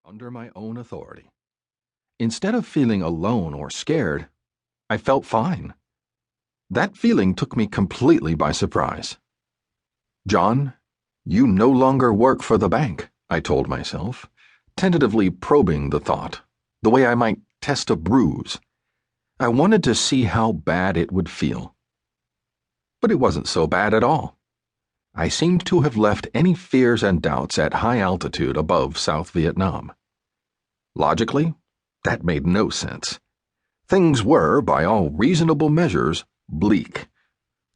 under my own authority. Instead of feeling alone or scared, I felt fine. That feeling took me completely by surprise. "John, you no longer work for the bank," I told myself, tentatively probing the thought, the way I might test a bruise. I wanted to see how bad it would feel. But it wasn't so bad at all. I seemed to have left any fears and doubts at high altitude above South Vietnam. Logically, that made no sense. Things were, by all reasonable measures, bleak.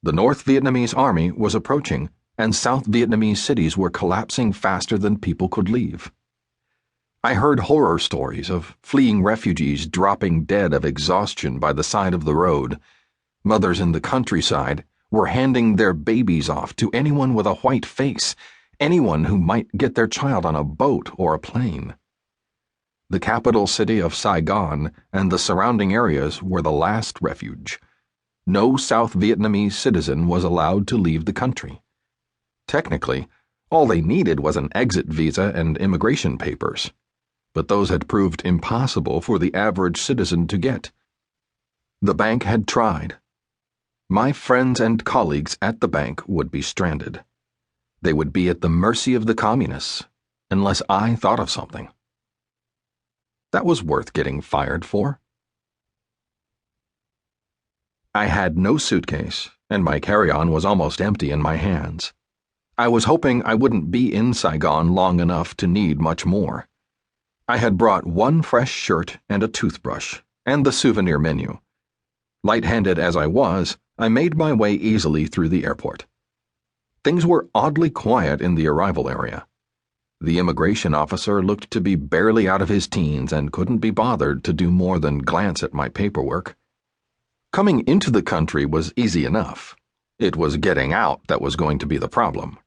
The North Vietnamese Army was approaching, and South Vietnamese cities were collapsing faster than people could leave. I heard horror stories of fleeing refugees dropping dead of exhaustion by the side of the road. Mothers in the countryside were handing their babies off to anyone with a white face, anyone who might get their child on a boat or a plane. The capital city of Saigon and the surrounding areas were the last refuge. No South Vietnamese citizen was allowed to leave the country. Technically, all they needed was an exit visa and immigration papers, but those had proved impossible for the average citizen to get. The bank had tried. My friends and colleagues at the bank would be stranded. They would be at the mercy of the communists, unless I thought of something. That was worth getting fired for. I had no suitcase, and my carry-on was almost empty in my hands. I was hoping I wouldn't be in Saigon long enough to need much more. I had brought one fresh shirt and a toothbrush, and the souvenir menu. Light-handed as I was, I made my way easily through the airport. Things were oddly quiet in the arrival area. The immigration officer looked to be barely out of his teens and couldn't be bothered to do more than glance at my paperwork. Coming into the country was easy enough. It was getting out that was going to be the problem.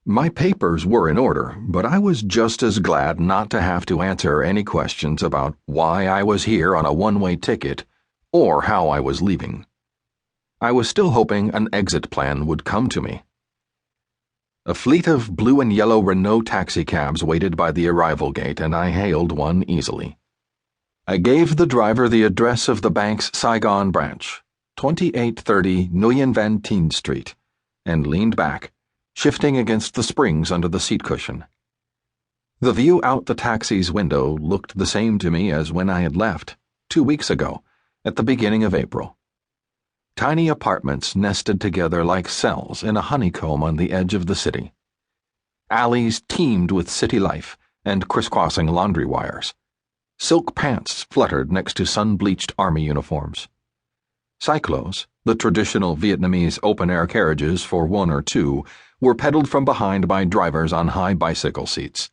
My papers were in order, but I was just as glad not to have to answer any questions about why I was here on a one-way ticket or how I was leaving. I was still hoping an exit plan would come to me. A fleet of blue and yellow Renault taxicabs waited by the arrival gate, and I hailed one easily. I gave the driver the address of the bank's Saigon branch, 2830 Nguyen Van Tien Street, and leaned back, shifting against the springs under the seat cushion. The view out the taxi's window looked the same to me as when I had left, 2 weeks ago, at the beginning of April. Tiny apartments nested together like cells in a honeycomb on the edge of the city. Alleys teemed with city life and crisscrossing laundry wires. Silk pants fluttered next to sun-bleached army uniforms. Cyclos, the traditional Vietnamese open-air carriages for one or two, were pedaled from behind by drivers on high bicycle seats.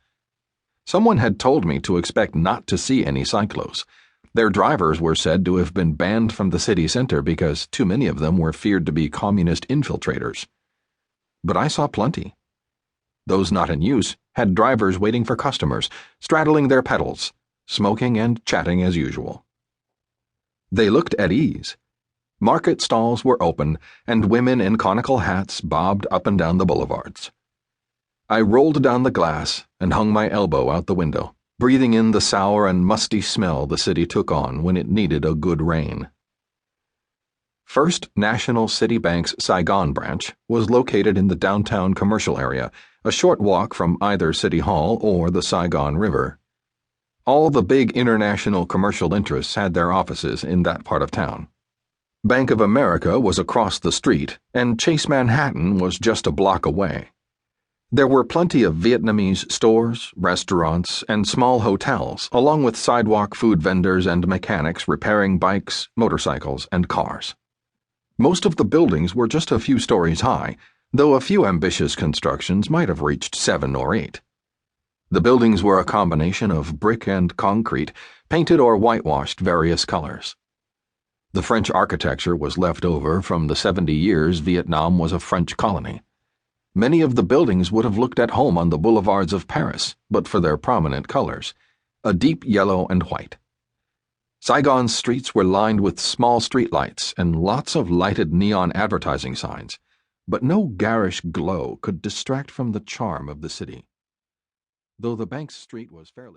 Someone had told me to expect not to see any cyclos. Their drivers were said to have been banned from the city center because too many of them were feared to be communist infiltrators. But I saw plenty. Those not in use had drivers waiting for customers, straddling their pedals, smoking and chatting as usual. They looked at ease. Market stalls were open, and women in conical hats bobbed up and down the boulevards. I rolled down the glass and hung my elbow out the window, breathing in the sour and musty smell the city took on when it needed a good rain. First National Citibank's Saigon branch was located in the downtown commercial area, a short walk from either City Hall or the Saigon River. All the big international commercial interests had their offices in that part of town. Bank of America was across the street, and Chase Manhattan was just a block away. There were plenty of Vietnamese stores, restaurants, and small hotels, along with sidewalk food vendors and mechanics repairing bikes, motorcycles, and cars. Most of the buildings were just a few stories high, though a few ambitious constructions might have reached 7 or 8. The buildings were a combination of brick and concrete, painted or whitewashed various colors. The French architecture was left over from the 70 years Vietnam was a French colony. Many of the buildings would have looked at home on the boulevards of Paris, but for their prominent colors, a deep yellow and white. Saigon's streets were lined with small streetlights and lots of lighted neon advertising signs, but no garish glow could distract from the charm of the city. Though the bank's street was fairly